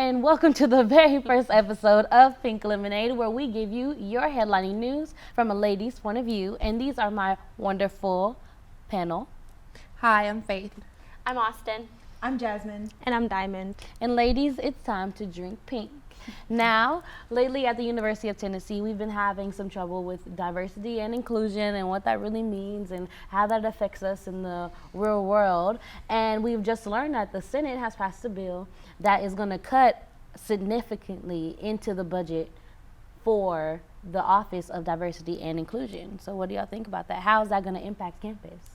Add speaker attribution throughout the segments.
Speaker 1: And welcome to the very first episode of Pink Lemonade, where we give you your headlining news from a lady's point of view. And these are my wonderful panel.
Speaker 2: Hi, I'm Faith.
Speaker 3: I'm Austin.
Speaker 4: I'm Jasmine.
Speaker 2: And I'm Diamond.
Speaker 1: And ladies, it's time to drink pink. Now, lately at the University of Tennessee, we've been having some trouble with diversity and inclusion and what that really means and how that affects us in the real world. And we've just learned that the Senate has passed a bill that is going to cut significantly into the budget for the Office of Diversity and Inclusion. So what do y'all think about that? How is that going to impact campus?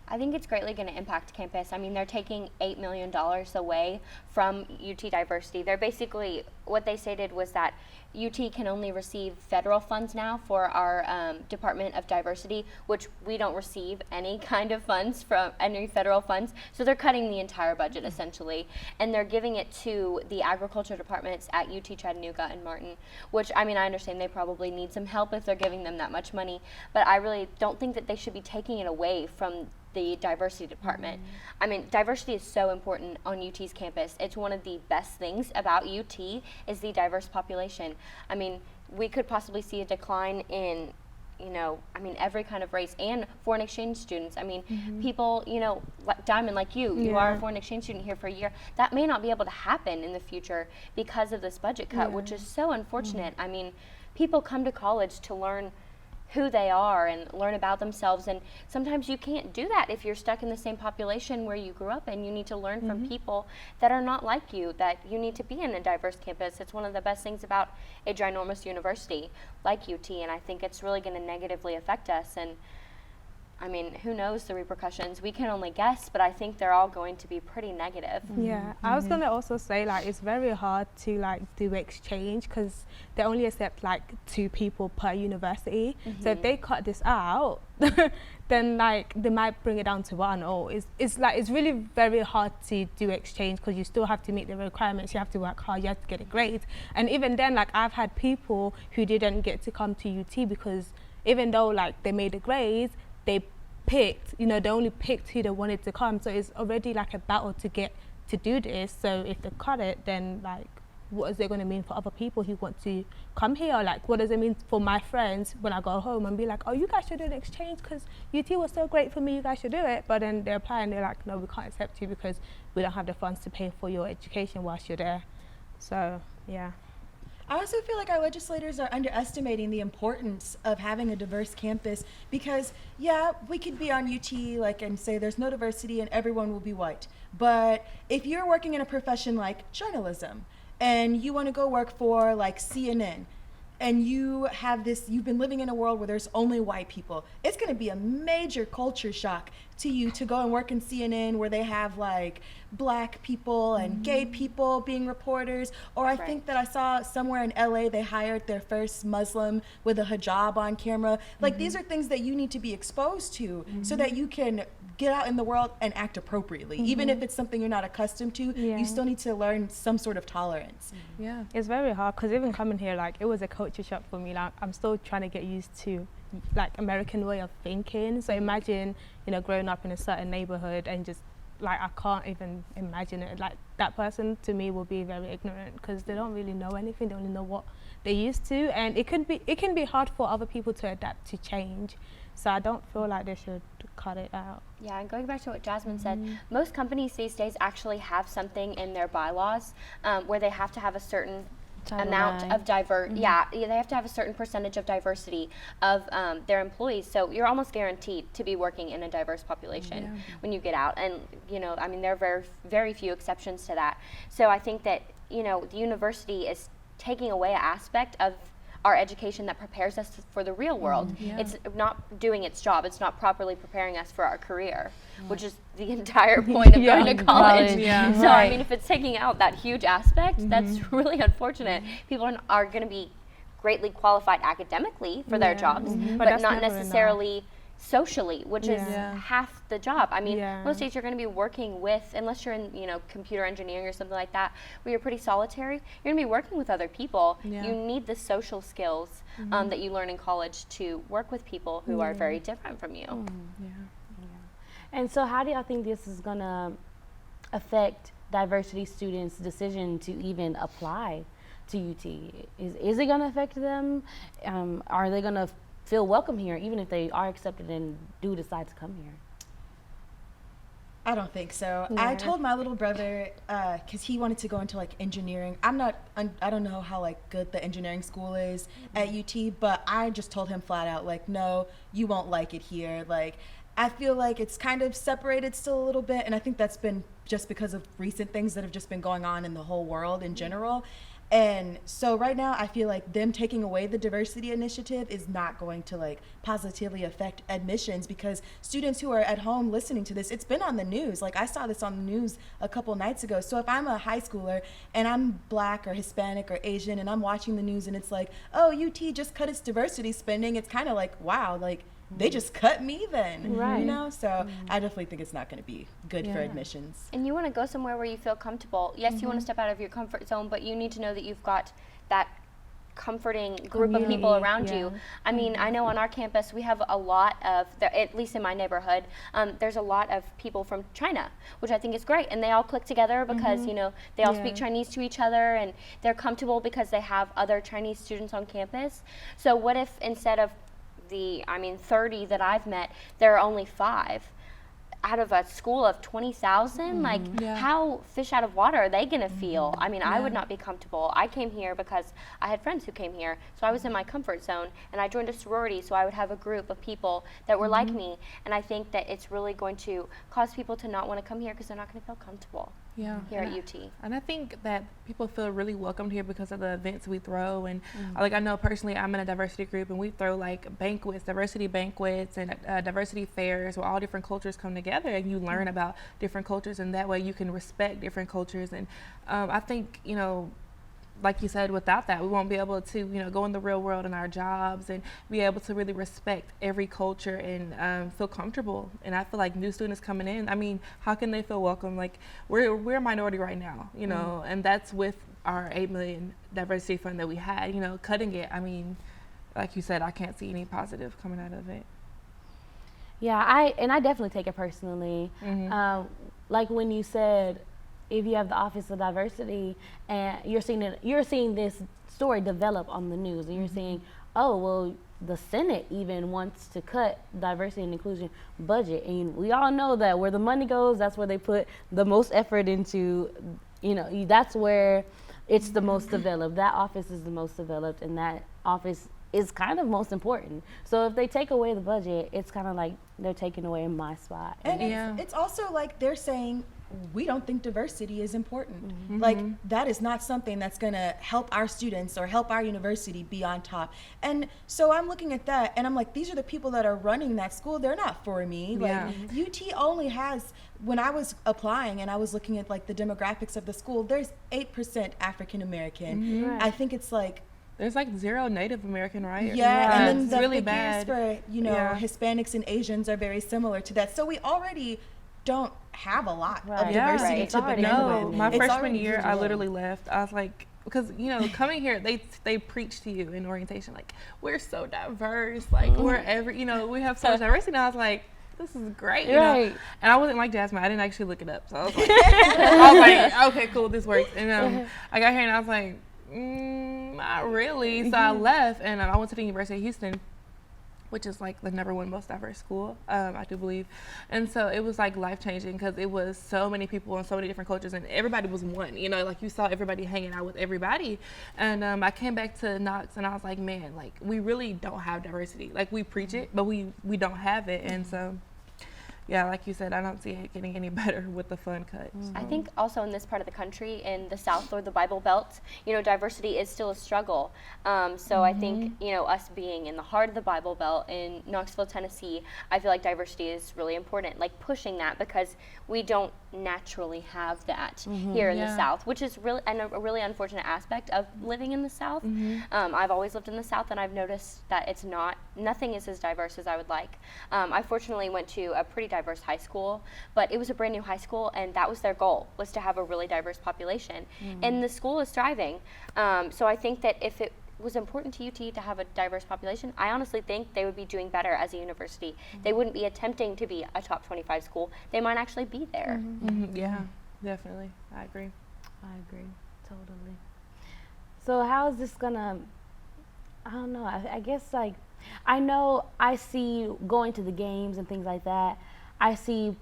Speaker 3: I think it's greatly going to impact campus. I mean, they're taking $8 million away from UT Diversity. They're basically, what they stated was that UT can only receive federal funds now for our Department of Diversity, which we don't receive any kind of funds from any federal funds. So they're cutting the entire budget essentially, and they're giving it to the agriculture departments at UT Chattanooga and Martin, which, I mean, I understand they probably need some help if they're giving them that much money, but I really don't think that they should be taking it away from the diversity department. I mean, diversity is so important on UT's campus. It's one of the best things about UT is the diverse population. I mean, we could possibly see a decline in, I mean, every kind of race and foreign exchange students. I mean, people, like Diamond, like you are a foreign exchange student here for a year. That may not be able to happen in the future because of this budget cut, which is so unfortunate. I mean, people come to college to learn who they are and learn about themselves, and sometimes you can't do that if you're stuck in the same population where you grew up, and you need to learn from people that are not like you, that you need to be in a diverse campus. It's one of the best things about a ginormous university like UT, and I think it's really going to negatively affect us. And I mean, who knows the repercussions? We can only guess, but I think they're all going to be pretty negative.
Speaker 2: Yeah, I was gonna also say, like, it's very hard to do exchange because they only accept 2 people per university. So if they cut this out, then they might bring it down to 1. Or it's really very hard to do exchange because you still have to meet the requirements. You have to work hard. You have to get a grade. And even then, I've had people who didn't get to come to UT because even though they made the grades, they picked, they only picked who they wanted to come. So it's already a battle to get to do this. So if they cut it, then what is it going to mean for other people who want to come here? What does it mean for my friends when I go home and be like, oh, you guys should do an exchange because UT was so great for me, you guys should do it. But then they apply and they're like, no, we can't accept you because we don't have the funds to pay for your education whilst you're there. So, yeah.
Speaker 4: I also feel like our legislators are underestimating the importance of having a diverse campus because, yeah, we could be on UT and say there's no diversity and everyone will be white. But if you're working in a profession like journalism and you want to go work for CNN and you've been living in a world where there's only white people, it's going to be a major culture shock to you to go and work in CNN where they have black people and gay people being reporters. Or I think that I saw somewhere in LA they hired their first Muslim with a hijab on camera. These are things that you need to be exposed to so that you can get out in the world and act appropriately. Even if it's something you're not accustomed to, you still need to learn some sort of tolerance.
Speaker 2: Yeah, it's very hard because even coming here, it was a culture shock for me. I'm still trying to get used to American way of thinking. So imagine, growing up in a certain neighborhood and just I can't even imagine it. That person to me will be very ignorant because they don't really know anything. They only know what they're used to, and it can be hard for other people to adapt to change. So I don't feel like they should cut it out.
Speaker 3: Yeah, and going back to what Jasmine said, most companies these days actually have something in their bylaws where they have to have a certain amount of they have to have a certain percentage of diversity of their employees. So you're almost guaranteed to be working in a diverse population when you get out. And I mean, there are very, very few exceptions to that. So I think that the university is taking away an aspect of our education that prepares us for the real world. It's not doing its job. It's not properly preparing us for our career, which is the entire point of going to college. So I mean, if it's taking out that huge aspect, that's really unfortunate. People are going to be greatly qualified academically for their jobs, but not necessarily socially, which is half the job. I mean, most days you're going to be working with, unless you're in, computer engineering or something like that, where you're pretty solitary, you're going to be working with other people. You need the social skills that you learn in college to work with people who are very different from you.
Speaker 1: And so how do y'all think this is going to affect diversity students' decision to even apply to UT? Is it going to affect them? Are they going to feel welcome here, even if they are accepted and do decide to come here?
Speaker 4: I don't think so.
Speaker 1: Yeah.
Speaker 4: I told my little brother, because he wanted to go into like engineering. I don't know how like good the engineering school is at UT, but I just told him flat out, like, no, you won't like it here. Like, I feel like it's kind of separated still a little bit, and I think that's been just because of recent things that have just been going on in the whole world in general. And so right now I feel like them taking away the diversity initiative is not going to like positively affect admissions, because students who are at home listening to this, it's been on the news. Like, I saw this on the news a couple nights ago. So if I'm a high schooler and I'm Black or Hispanic or Asian and I'm watching the news and it's like, oh, UT just cut its diversity spending, it's kind of like, wow, like they just cut me then,
Speaker 1: Right.
Speaker 4: you know? So I definitely think it's not going to be good for
Speaker 1: Yeah.
Speaker 4: admissions.
Speaker 3: And you want to go somewhere where you feel comfortable. Yes, you want to step out of your comfort zone, but you need to know that you've got that comforting group of people
Speaker 1: Community,
Speaker 3: around
Speaker 1: yeah.
Speaker 3: you. I mean, I know on our campus we have a lot of, at least in my neighborhood, there's a lot of people from China, which I think is great. And they all click together because, you know, they all speak Chinese to each other, and they're comfortable because they have other Chinese students on campus. So what if instead of the 30 that I've met, there are only 5 out of a school of 20,000? Like, how fish out of water are they gonna feel? I mean, I would not be comfortable. I came here because I had friends who came here, so I was in my comfort zone, and I joined a sorority so I would have a group of people that were like me. And I think that it's really going to cause people to not want to come here because they're not gonna feel comfortable here at UT.
Speaker 5: And I think that people feel really welcomed here because of the events we throw. And like, I know personally, I'm in a diversity group, and we throw like banquets, diversity banquets, and diversity fairs where all different cultures come together, and you learn about different cultures, and that way you can respect different cultures. And I think, you know, like you said, without that, we won't be able to, you know, go in the real world in our jobs and be able to really respect every culture and feel comfortable. And I feel like new students coming in, I mean, how can they feel welcome? Like, we're a minority right now, you know, and that's with our $8 million diversity fund that we had, you know, cutting it. I mean, like you said, I can't see any positive coming out of it.
Speaker 1: Yeah, I definitely take it personally. Like when you said, if you have the Office of Diversity and you're seeing this story develop on the news, and you're seeing, oh, well, the Senate even wants to cut diversity and inclusion budget, and we all know that where the money goes, that's where they put the most effort into. You know, that's where it's the most developed. That office is the most developed, and that office is kind of most important. So if they take away the budget, it's kind of like they're taking away my spot.
Speaker 4: And it's also like they're saying, we don't think diversity is important. Like, that is not something that's going to help our students or help our university be on top. And so I'm looking at that and I'm like, these are the people that are running that school. They're not for me. Like, UT only has, when I was applying and I was looking at like the demographics of the school, there's 8% African American.
Speaker 1: Right.
Speaker 4: I think it's like,
Speaker 5: there's like 0 Native American, right?
Speaker 4: yeah, and then
Speaker 5: it's
Speaker 4: the
Speaker 5: really
Speaker 4: figures
Speaker 5: bad.
Speaker 4: for, you know, Hispanics and Asians are very similar to that. So we already don't have a lot of diversity
Speaker 1: It's
Speaker 4: to
Speaker 1: already
Speaker 4: begin
Speaker 5: No,
Speaker 4: with.
Speaker 5: my
Speaker 4: It's
Speaker 5: freshman
Speaker 4: already
Speaker 5: year, I
Speaker 4: digital.
Speaker 5: literally left. I was like, because, you know, coming here, they preach to you in orientation, like, we're so diverse, like, we're every, you know, we have so much diversity. And I was like, this is great, you know? And I wasn't like Jasmine. I didn't actually look it up. So I was like, okay, cool, this works. And I got here and I was like, not really. So I left and I went to the University of Houston, which is like the #1 most diverse school, I do believe. And so it was like life-changing because it was so many people and so many different cultures, and everybody was one, you know, like you saw everybody hanging out with everybody. And I came back to Knox and I was like, man, like we really don't have diversity. Like we preach it, but we don't have it. And so, yeah, like you said, I don't see it getting any better with the fund cut.
Speaker 3: I think also in this part of the country, in the South or the Bible Belt, you know, diversity is still a struggle. So I think, you know, us being in the heart of the Bible Belt in Knoxville, Tennessee, I feel like diversity is really important, like pushing that, because we don't naturally have that here in the South, which is really a really unfortunate aspect of living in the South. I've always lived in the South, and I've noticed that it's nothing is as diverse as I would like. I fortunately went to a pretty diverse high school, but it was a brand new high school, and that was their goal, was to have a really diverse population. And the school is thriving. So I think that if it was important to UT to have a diverse population, I honestly think they would be doing better as a university. They wouldn't be attempting to be a top 25 school. They might actually be there.
Speaker 5: Yeah. Definitely, I agree.
Speaker 1: I agree, totally. So how is this gonna, I don't know, I guess like, I know I see going to the games and things like that, I see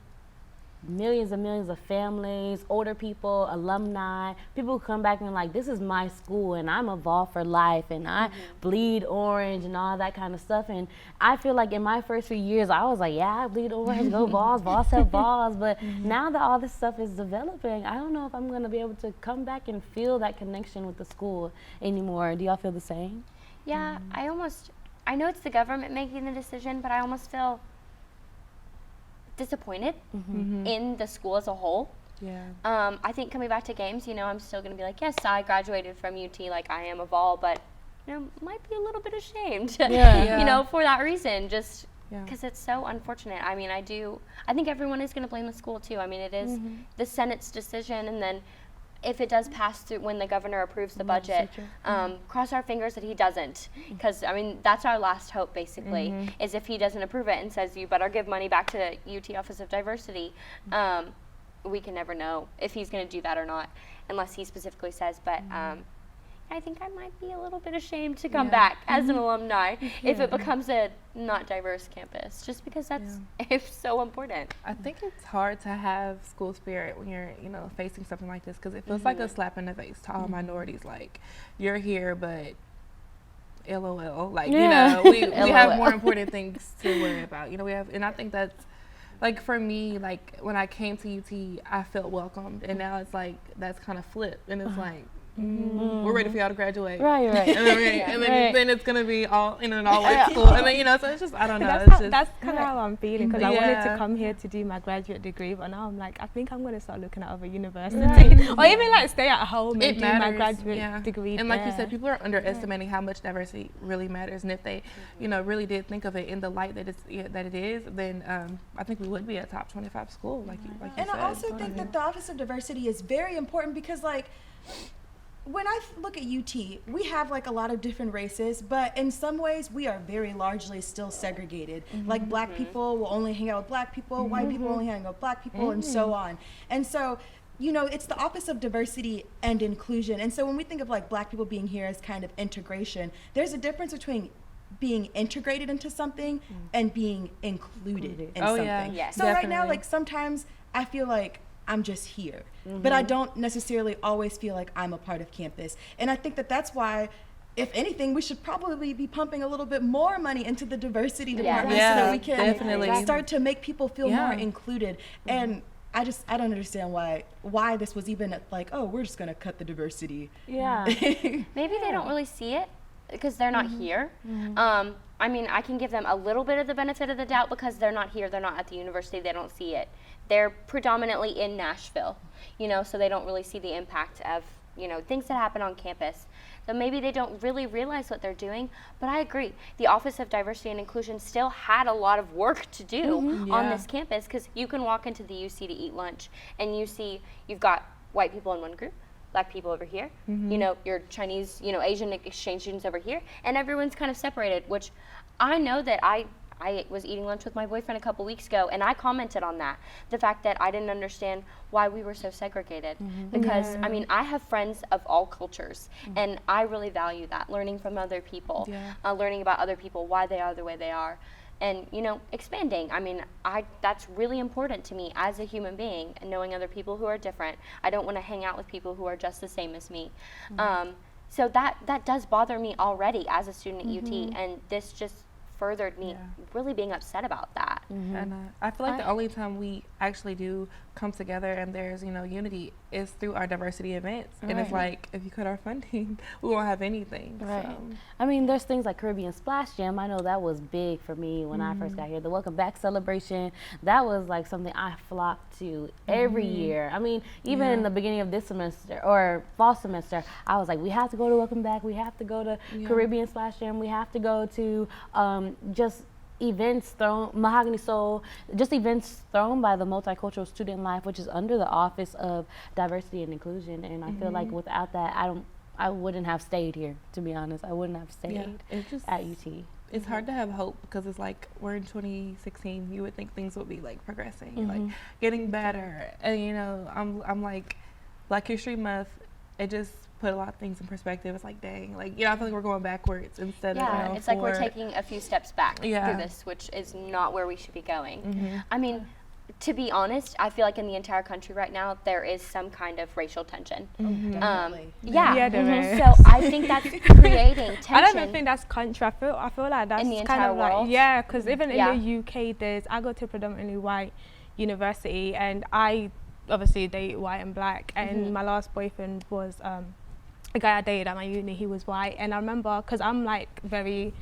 Speaker 1: millions and millions of families, older people, alumni, people who come back and like, this is my school and I'm involved for life and I bleed orange and all that kind of stuff. And I feel like in my first few years, I was like, yeah, I bleed orange, go Vols, Vols have balls. But now that all this stuff is developing, I don't know if I'm going to be able to come back and feel that connection with the school anymore. Do y'all feel the same?
Speaker 3: Yeah, I know it's the government making the decision, but I almost feel disappointed in the school as a whole.
Speaker 5: Yeah.
Speaker 3: I think coming back to games, I'm still going to be like, yes, I graduated from UT, like I am a Vol, but might be a little bit ashamed, for that reason, just because it's so unfortunate. I mean, I think everyone is going to blame the school too. I mean, it is the Senate's decision, and then if it does pass through when the governor approves the budget, cross our fingers that he doesn't, because I mean that's our last hope basically, is if he doesn't approve it and says you better give money back to UT Office of Diversity, we can never know if he's going to do that or not unless he specifically says, but I think I might be a little bit ashamed to come back as an alumni if it becomes a not diverse campus, just because that's it's so important.
Speaker 5: I think it's hard to have school spirit when you're, facing something like this, because it feels like a slap in the face to all minorities. Like, you're here, but LOL. Like, we have more important things to worry about. And I think that's, like, for me, like, when I came to UT, I felt welcomed, and now it's like that's kind of flipped, and it's like, we're ready for y'all to graduate.
Speaker 1: Right.
Speaker 5: And then it's gonna be all in an all-white school, and then so it's just, I don't know.
Speaker 2: That's kind of how I'm feeling, because I wanted to come here to do my graduate degree, but now I'm like, I think I'm gonna start looking at other universities, or even like stay at home and do my graduate degree.
Speaker 5: And like you said, people are underestimating how much diversity really matters, and if they, really did think of it in the light that it is, then I think we would be a top 25 school, like you said.
Speaker 4: And I also think that the Office of Diversity is very important, because like, when I look at UT, we have like a lot of different races, but in some ways we are very largely still segregated. Like, black people will only hang out with black people, white people only hang out with black people, and so on. And so, it's the Office of Diversity and Inclusion. And so when we think of like black people being here as kind of integration, there's a difference between being integrated into something and being included in something.
Speaker 3: Yes.
Speaker 4: So right now, like, sometimes I feel like I'm just here, but I don't necessarily always feel like I'm a part of campus. And I think that that's why, if anything, we should probably be pumping a little bit more money into the diversity department, so that we can start to make people feel more included. And I don't understand why this was even like, oh, we're just gonna cut the diversity.
Speaker 3: Maybe they don't really see it because they're not here. I mean, I can give them a little bit of the benefit of the doubt because they're not here, they're not at the university, they don't see it. They're predominantly in Nashville, so they don't really see the impact of, things that happen on campus. So maybe they don't really realize what they're doing, but I agree. The Office of Diversity and Inclusion still had a lot of work to do on this campus, because you can walk into the UC to eat lunch and you've got white people in one group, black people over here, your Chinese, Asian exchange students over here, and everyone's kind of separated, which I know that I was eating lunch with my boyfriend a couple weeks ago, and I commented on that, the fact that I didn't understand why we were so segregated, because I mean, I have friends of all cultures, and I really value that, learning from other people, learning about other people, why they are the way they are, and expanding. I mean, that's really important to me as a human being, and knowing other people who are different. I don't want to hang out with people who are just the same as me. So that does bother me already as a student at UT, and this just furthered me really being upset about that.
Speaker 5: And I feel like the only time we actually do come together and there's unity is through our diversity events, and it's like, if you cut our funding, we won't have anything. So.
Speaker 1: I mean, there's things like Caribbean Splash Jam. I know that was big for me when I first got here. The Welcome Back celebration, that was like something I flocked to every year. I mean, even in the beginning of this semester or fall semester, I was like, we have to go to Welcome Back, we have to go to Caribbean Splash Jam, we have to go to just events thrown, Mahogany Soul, just events thrown by the Multicultural Student Life, which is under the Office of Diversity and Inclusion. And I feel like without that, I wouldn't have stayed here, to be honest. I wouldn't have stayed at UT.
Speaker 5: it's hard to have hope because it's like we're in 2016. You would think things would be like progressing, like getting better. And you know, I'm like Black History Month. It just put a lot of things in perspective. It's like, dang, like, you know, I feel like we're going backwards instead of going
Speaker 3: it's like we're
Speaker 5: forward.
Speaker 3: taking a few steps back through this, which is not where we should be going. I mean, to be honest, I feel like in the entire country right now there is some kind of racial tension.
Speaker 4: Definitely.
Speaker 2: There is.
Speaker 3: So I think that's creating tension.
Speaker 2: I don't even think that's country. I feel like that's
Speaker 3: In the
Speaker 2: kind
Speaker 3: entire
Speaker 2: of
Speaker 3: world?
Speaker 2: like, because even in the UK, I go to a predominantly white university, and I obviously date white and black, and my last boyfriend was a guy I dated at my uni. He was white, and I remember, because I'm like very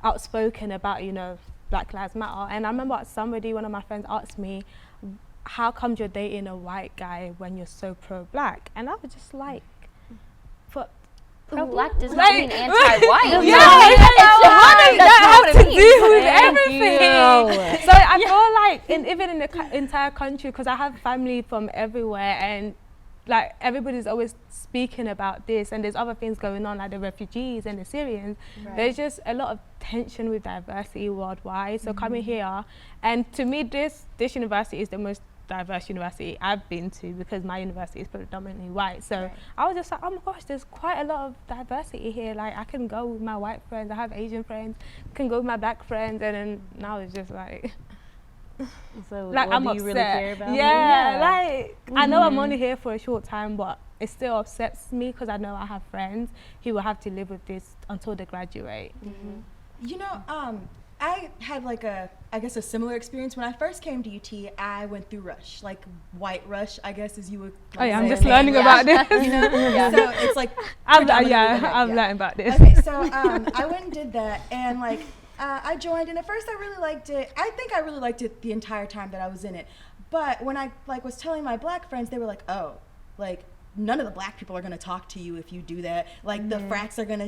Speaker 2: outspoken about, you know, Black Lives Matter, and I remember one of my friends asked me, how come you're dating a white guy when you're so pro-black? And I was just like,
Speaker 3: pro-black does not mean anti-white.
Speaker 2: What does that have to do with everything? So I feel like, even in the entire country, because I have family from everywhere, and like everybody's always speaking about this, and there's other things going on like the refugees and the Syrians. There's just a lot of tension with diversity worldwide. So coming here, and to me this university is the most diverse university I've been to, because my university is predominantly white. So I was just like, oh my gosh, there's quite a lot of diversity here. Like, I can go with my white friends, I have Asian friends, can go with my black friends, and then now it's just like,
Speaker 1: so
Speaker 2: like,
Speaker 1: what
Speaker 2: I'm
Speaker 1: do
Speaker 2: upset.
Speaker 1: you really care about?
Speaker 2: Like, I know I'm only here for a short time, but it still upsets me because I know I have friends who will have to live with this until they graduate.
Speaker 4: You know, I had like a similar experience. When I first came to UT, I went through rush, like white rush, I guess, as you would say.
Speaker 2: I'm just learning about this.
Speaker 4: You know? So it's like,
Speaker 2: I'm learning about this.
Speaker 4: Okay, so I went and did that, and like, I joined, and at first I really liked it. I think I really liked it the entire time that I was in it. But when I like was telling my black friends, they were like, oh, like, none of the black people are going to talk to you if you do that. Like, the frats are going to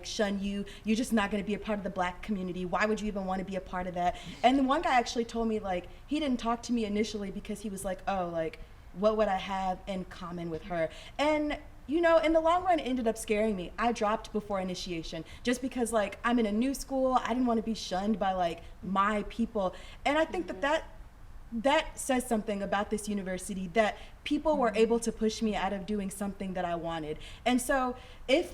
Speaker 4: shun you. You're just not going to be a part of the black community. Why would you even want to be a part of that? And then one guy actually told me, like, he didn't talk to me initially because he was like, oh, like, what would I have in common with her? And, you know, in the long run, it ended up scaring me. I dropped before initiation just because, like, I'm in a new school. I didn't want to be shunned by, like, my people. And I think that says something about this university, that people were able to push me out of doing something that I wanted. And so if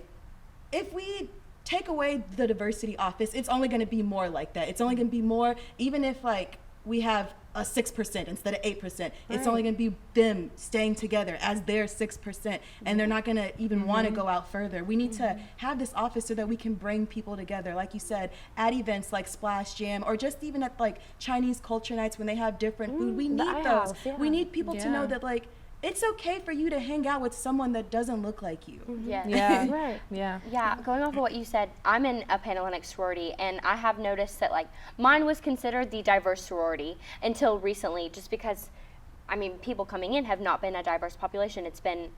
Speaker 4: we take away the diversity office, it's only going to be more like that. It's only going to be more, even if like we have a 6% instead of 8%, it's only going to be them staying together as their 6%, and they're not going to even want to go out further. We need to have this office so that we can bring people together, like you said, at events like Splash Jam, or just even at like Chinese culture nights when they have different food. We need those. We need people to know that, like, it's okay for you to hang out with someone that doesn't look like you.
Speaker 3: Yeah, going off of what you said, I'm in a Panhellenic sorority, and I have noticed that, like, mine was considered the diverse sorority until recently, just because, I mean, people coming in have not been a diverse population. It's been,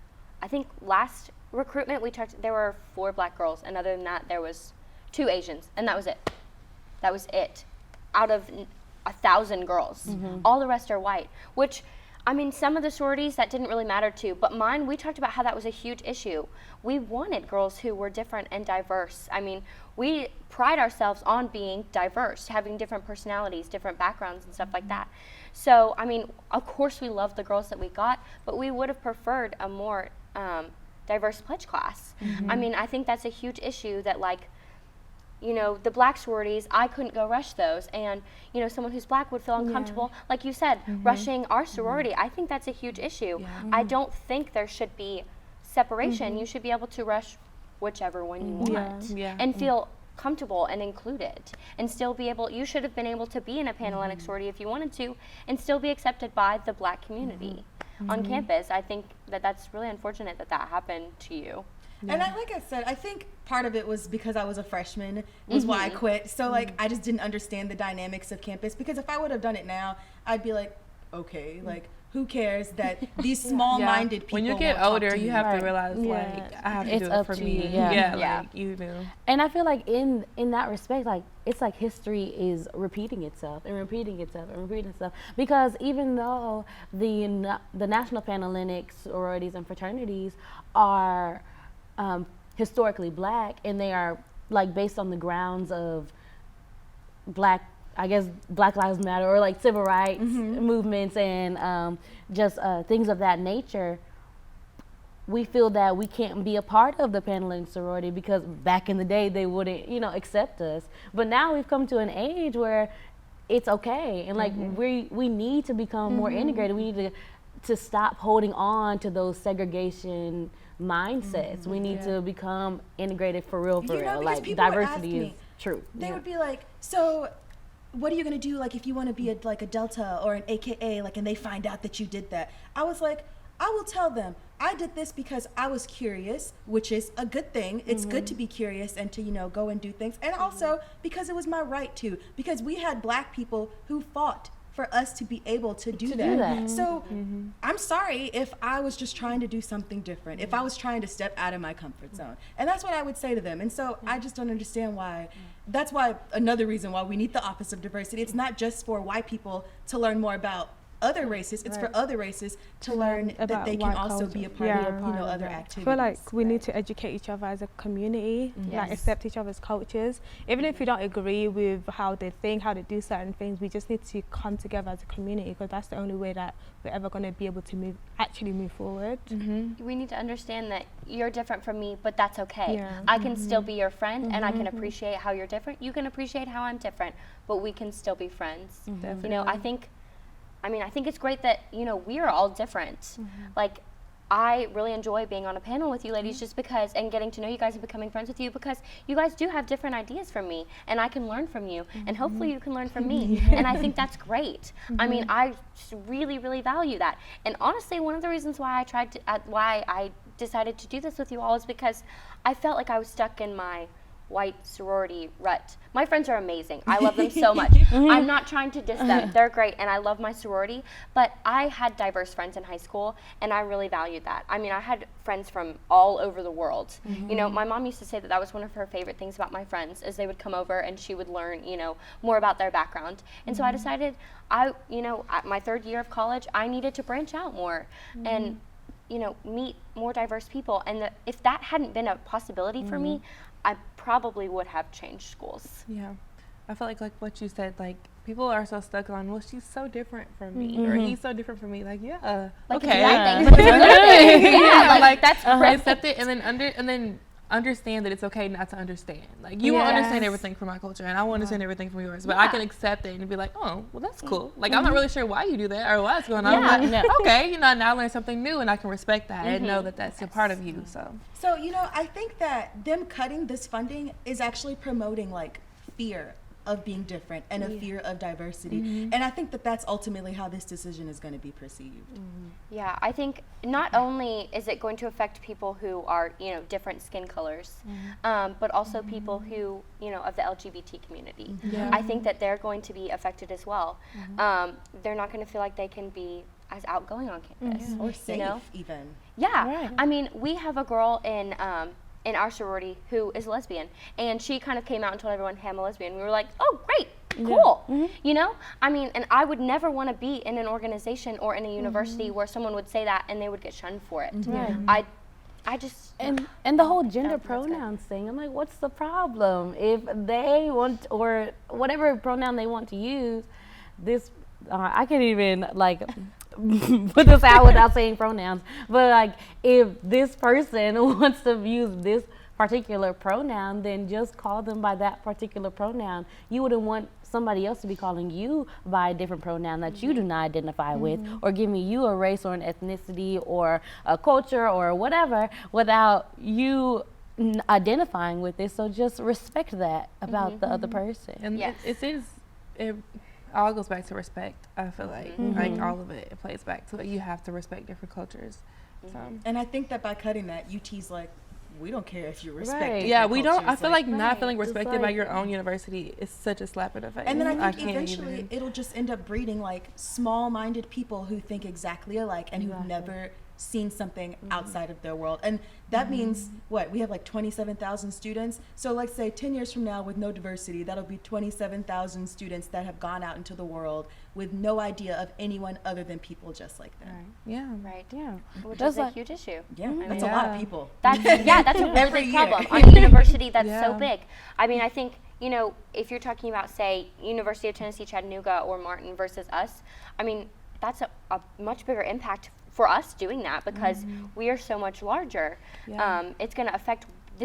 Speaker 3: I think, last recruitment there were 4 black girls, and other than that, there was 2 Asians, and that was it. That was it. Out of 1,000 girls. All the rest are white, which, I mean, some of the sororities that didn't really matter to, but mine, we talked about how that was a huge issue. We wanted girls who were different and diverse. I mean, we pride ourselves on being diverse, having different personalities, different backgrounds and stuff like that. So, I mean, of course we loved the girls that we got, but we would have preferred a more diverse pledge class. I mean, I think that's a huge issue that, like, you know, the black sororities, I couldn't go rush those, and, you know, someone who's black would feel uncomfortable, like you said, rushing our sorority. I think that's a huge issue. I don't think there should be separation. You should be able to rush whichever one you want and feel comfortable and included, and still be able, you should have been able to be in a Panhellenic sorority if you wanted to, and still be accepted by the black community on campus. I think that that's really unfortunate that that happened to you.
Speaker 4: And like I said, I think part of it was because I was a freshman, was why I quit. So, like, I just didn't understand the dynamics of campus, because if I would have done it now, I'd be like, okay, like, who cares that these small-minded people
Speaker 5: when you get
Speaker 4: won't
Speaker 5: older,
Speaker 4: talk to
Speaker 5: you have to realize, like, I have to
Speaker 1: It's
Speaker 5: do
Speaker 1: up
Speaker 5: it for
Speaker 1: to
Speaker 5: me.
Speaker 1: you.
Speaker 5: Like, you do.
Speaker 1: And I feel like in that respect, like, it's like history is repeating itself and repeating itself and repeating itself, because even though the National Panhellenic sororities and fraternities are historically black, and they are, like, based on the grounds of Black Lives Matter or like civil rights movements and just things of that nature, we feel that we can't be a part of the paneling sorority because back in the day they wouldn't, accept us. But now we've come to an age where it's okay, and like we need to become more integrated. We need to stop holding on to those segregation mindsets. We need to become integrated for real, Like diversity is true.
Speaker 4: They would be like, so what are you going to do, like, if you want to be a Delta or an AKA, like, and they find out that you did that? I was like, I will tell them I did this because I was curious, which is a good thing. It's good to be curious and to, go and do things. And also because it was my right to, because we had Black people who fought for us to be able to do that. So I'm sorry if I was just trying to do something different, if I was trying to step out of my comfort zone. And that's what I would say to them. And so I just don't understand why. That's why another reason why we need the Office of Diversity. It's not just for white people to learn more about other races. It's for other races to learn that they can also be a part of, other activities.
Speaker 2: I feel like we need to educate each other as a community, like accept each other's cultures. Even if we don't agree with how they think, how they do certain things, we just need to come together as a community, because that's the only way that we're ever going to be able to actually move forward.
Speaker 3: We need to understand that you're different from me, but that's okay. I can still be your friend, and I can appreciate how you're different. You can appreciate how I'm different, but we can still be friends. I think it's great that, we are all different. Like, I really enjoy being on a panel with you ladies just because, and getting to know you guys and becoming friends with you, because you guys do have different ideas from me, and I can learn from you, and hopefully you can learn from me. And I think that's great. I really, really value that. And honestly, one of the reasons why I decided to do this with you all is because I felt like I was stuck in my white sorority rut. My friends are amazing. I love them so much. I'm not trying to diss them. They're great, and I love my sorority, but I had diverse friends in high school, and I really valued that. I had friends from all over the world. My mom used to say that was one of her favorite things about my friends, is they would come over and she would learn, more about their background. And so I decided at my third year of college, I needed to branch out more and, meet more diverse people. And if that hadn't been a possibility for me, I probably would have changed schools.
Speaker 5: Yeah. I feel like what you said, like, people are so stuck on, well, she's so different from me, or he's so different from me. Like, yeah,
Speaker 3: like,
Speaker 5: okay.
Speaker 3: It's a good thing. Like that's
Speaker 5: accept it, and then understand that it's okay not to understand. Like, you won't understand everything from my culture, and I won't understand everything from yours, but I can accept it and be like, oh, well, that's cool. Like, I'm not really sure why you do that or what's going on, but okay, now I learned something new, and I can respect that and know that that's a part of you. So
Speaker 4: I think that them cutting this funding is actually promoting, like, fear of being different and a fear of diversity. And I think that that's ultimately how this decision is going to be perceived.
Speaker 3: Yeah, I think not only is it going to affect people who are, different skin colors, but also people who, of the LGBT community. I think that they're going to be affected as well. They're not going to feel like they can be as outgoing on campus.
Speaker 4: Or safe, even.
Speaker 3: Yeah. Right. We have a girl in our sorority who is lesbian, and she kind of came out and told everyone, hey, I'm a lesbian. We were like, oh, great, cool. And I would never want to be in an organization or in a university where someone would say that and they would get shunned for it. I just
Speaker 1: and the whole gender pronouns thing, I'm like, what's the problem? If they want, or whatever pronoun they want to use, this I can't even put this out without saying pronouns, but if this person wants to use this particular pronoun, then just call them by that particular pronoun. You wouldn't want somebody else to be calling you by a different pronoun that you do not identify with, or giving you a race or an ethnicity or a culture or whatever without you identifying with it. So just respect that about the other person.
Speaker 5: And it all goes back to respect. I feel like all of it plays back to it. You have to respect different cultures. So.
Speaker 4: And I think that by cutting that, UT's like, we don't care if you respect
Speaker 5: Yeah, we don't. I feel like not feeling respected by your own university is such a slap in the face.
Speaker 4: And then I think eventually it'll just end up breeding small-minded people who think exactly alike and who've never seen something outside of their world. And that means we have 27,000 students. So let's say 10 years from now with no diversity, that'll be 27,000 students that have gone out into the world with no idea of anyone other than people just like them.
Speaker 3: Which is a huge issue.
Speaker 4: That's a lot of people.
Speaker 3: That's a really big problem on a university that's so big. I think you know, if you're talking about, say, University of Tennessee, Chattanooga, or Martin versus us, I mean, that's a much bigger impact for us doing that because we are so much larger.
Speaker 5: Yeah.
Speaker 3: This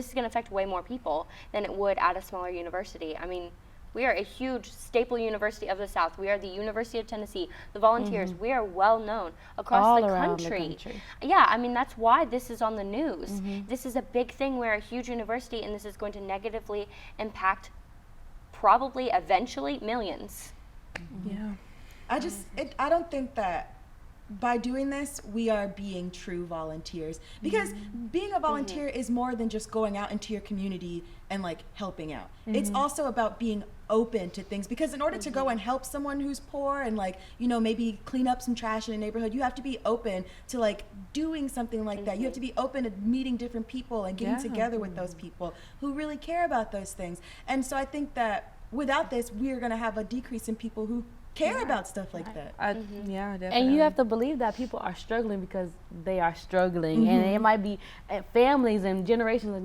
Speaker 3: is going to affect way more people than it would at a smaller university. I mean, we are a huge staple university of the South. We are the University of Tennessee. The Volunteers, we are well known across
Speaker 1: All
Speaker 3: the
Speaker 1: around
Speaker 3: country.
Speaker 1: the country.
Speaker 3: Yeah, I mean, that's why this is on the news. This is a big thing. We're a huge university, and this is going to negatively impact probably eventually millions.
Speaker 5: Yeah.
Speaker 4: I don't think that by doing this, we are being true volunteers, because being a volunteer is more than just going out into your community and like helping out. It's also about being open to things, because in order to go and help someone who's poor and like, you know, maybe clean up some trash in a neighborhood, you have to be open to like doing something like that. You have to be open to meeting different people and getting together with those people who really care about those things. And so I think that without this, we're going to have a decrease in people who care about stuff like that.
Speaker 5: Yeah, definitely.
Speaker 1: And you have to believe that people are struggling because they are struggling, and it might be families and generations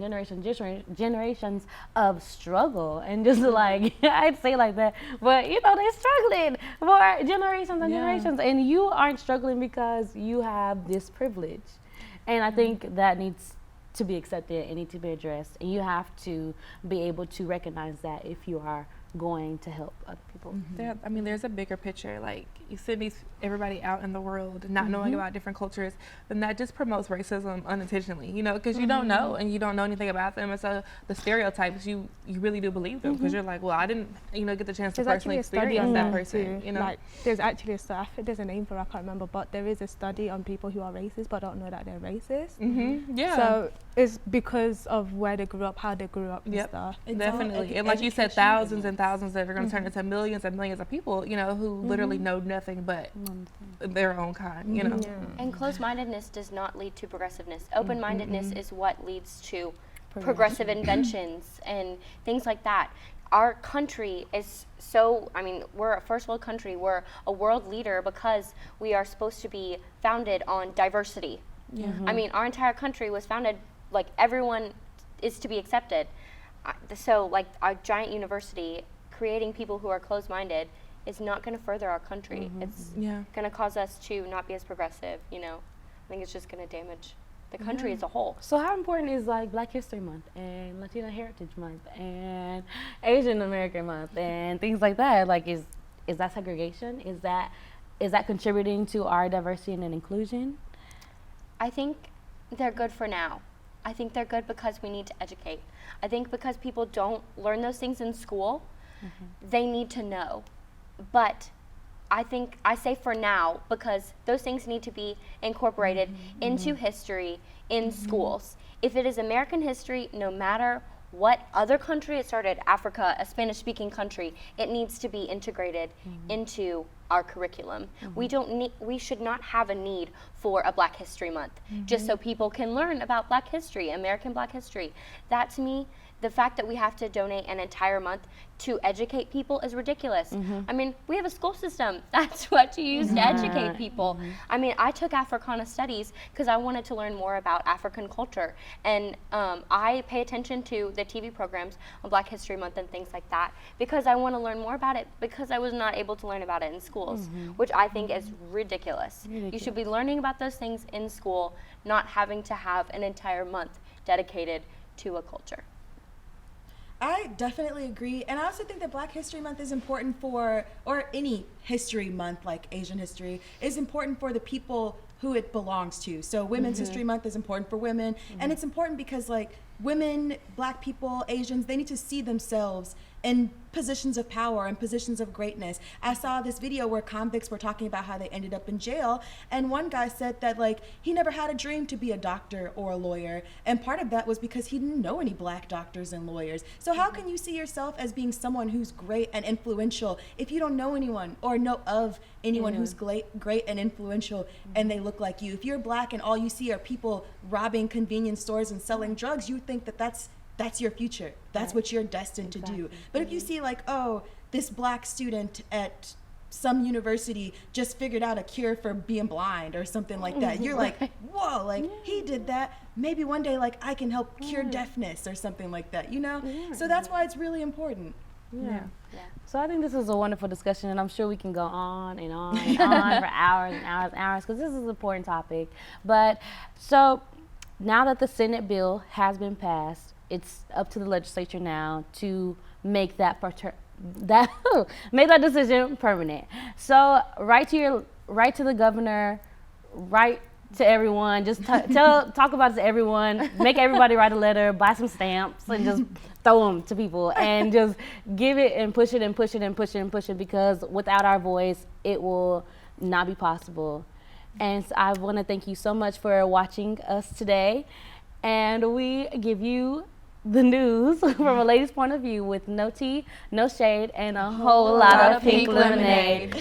Speaker 1: of struggle, and just like I'd say like that, but you know they're struggling for generations and generations, and you aren't struggling because you have this privilege, and I think that needs to be accepted and need to be addressed, and you have to be able to recognize that if you are going to help other people.
Speaker 5: I mean, there's a bigger picture. Like, you send everybody out in the world not knowing about different cultures, then that just promotes racism unintentionally, you know, because you don't know and you don't know anything about them. And so the stereotypes, you really do believe them because you're like, well, I didn't, you know, get the chance to personally experience that person, you know.
Speaker 2: Like, there's actually a study, there's a name for it, I can't remember, but there is a study on people who are racist but don't know that they're racist.
Speaker 5: Yeah.
Speaker 2: So it's because of where they grew up, how they grew up and stuff.
Speaker 5: Definitely. And like you said, thousands and thousands that are going to turn into millions and millions of people, you know, who literally know nothing but their own kind, you know.
Speaker 3: And closed-mindedness does not lead to progressiveness. Open-mindedness is what leads to progressive inventions and things like that. Our country is so, I mean, we're a first world country. We're a world leader because we are supposed to be founded on diversity. I mean, our entire country was founded, like, everyone is to be accepted. So, like, our giant university, creating people who are closed-minded is not going to further our country. It's going to cause us to not be as progressive, you know. I think it's just going to damage the country as a whole.
Speaker 1: So how important is like Black History Month and Latino Heritage Month and Asian American Month and things like that? Like, is that segregation? Is that contributing to our diversity and inclusion?
Speaker 3: I think they're good for now. I think they're good because we need to educate. I think because people don't learn those things in school, they need to know. But I think I say for now because those things need to be incorporated into history in schools. If it is American history, no matter what other country it started, Africa, a Spanish-speaking country, it needs to be integrated into our curriculum. We should not have a need for a Black History Month just so people can learn about Black history, American Black history. That, to me, the fact that we have to donate an entire month to educate people is ridiculous. I mean, we have a school system. That's what you use to educate people. I mean, I took Africana Studies because I wanted to learn more about African culture. And I pay attention to the TV programs on Black History Month and things like that because I want to learn more about it because I was not able to learn about it in schools, which I think is ridiculous. You should be learning about those things in school, not having to have an entire month dedicated to a culture.
Speaker 4: I definitely agree. And I also think that Black History Month is important for, or any history month like Asian history, is important for the people who it belongs to. So Women's History Month is important for women. And it's important because like women, Black people, Asians, they need to see themselves in positions of power and positions of greatness. I saw this video where convicts were talking about how they ended up in jail, and one guy said that like he never had a dream to be a doctor or a lawyer, and part of that was because he didn't know any Black doctors and lawyers. So how can you see yourself as being someone who's great and influential if you don't know anyone or know of anyone who's great and influential and they look like you? If you're Black and all you see are people robbing convenience stores and selling drugs, you think that that's your future. That's what you're destined to do. But if you see like, oh, this Black student at some university just figured out a cure for being blind or something like that, you're like, whoa, like he did that. maybe one day like I can help cure deafness or something like that, you know? So that's why it's really important.
Speaker 1: Yeah. So I think this is a wonderful discussion, and I'm sure we can go on and on and on for hours and hours and hours, because this is an important topic. But so now that the Senate bill has been passed, it's up to the legislature now to make that make that decision permanent. So write to the governor, write to everyone, just talk about it to everyone, make everybody write a letter, buy some stamps, and just throw them to people, and just give it and push it and push it and push it and push it, because without our voice, it will not be possible. And so I want to thank you so much for watching us today, and we give you the news from a lady's point of view with no tea, no shade, and a whole lot of pink lemonade.